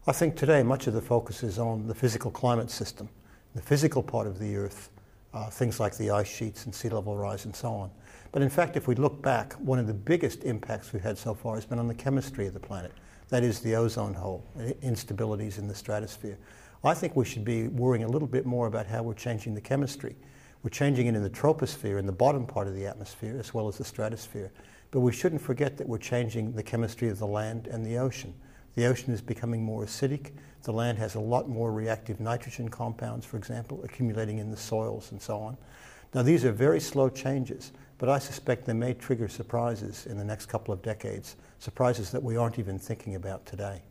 I think today much of the focus is on the physical climate system, the physical part of the Earth, things like the ice sheets and sea level rise and so on. But in fact, if we look back, one of the biggest impacts we've had so far has been on the chemistry of the planet. That is the ozone hole, instabilities in the stratosphere. I think we should be worrying a little bit more about how we're changing the chemistry. We're changing it in the troposphere, in the bottom part of the atmosphere, as well as the stratosphere. But we shouldn't forget that we're changing the chemistry of the land and the ocean. The ocean is becoming more acidic. The land has a lot more reactive nitrogen compounds, for example, accumulating in the soils and so on. Now, these are very slow changes, but I suspect they may trigger surprises in the next couple of decades, surprises that we aren't even thinking about today.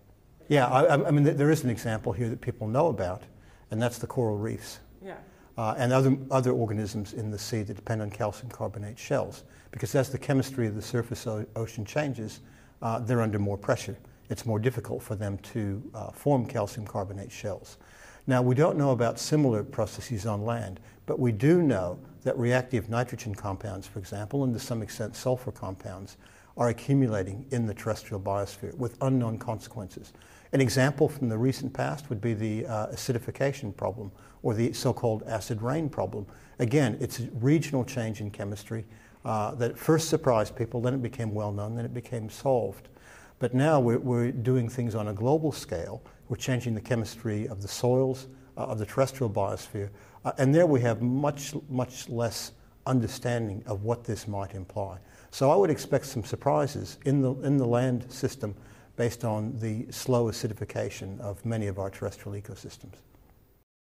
Yeah, I mean, there is an example here that people know about, and that's the coral reefs. Yeah. And other organisms in the sea that depend on calcium carbonate shells. Because as the chemistry of the surface ocean changes, they're under more pressure. It's more difficult for them to form calcium carbonate shells. Now, we don't know about similar processes on land, but we do know that reactive nitrogen compounds, for example, and to some extent sulfur compounds, are accumulating in the terrestrial biosphere with unknown consequences. An example from the recent past would be the acidification problem, or the so-called acid rain problem. Again, it's a regional change in chemistry that first surprised people, then it became well known, then it became solved. But now we're doing things on a global scale. We're changing the chemistry of the soils, of the terrestrial biosphere, and there we have much less understanding of what this might imply. So I would expect some surprises in the land system based on the slow acidification of many of our terrestrial ecosystems.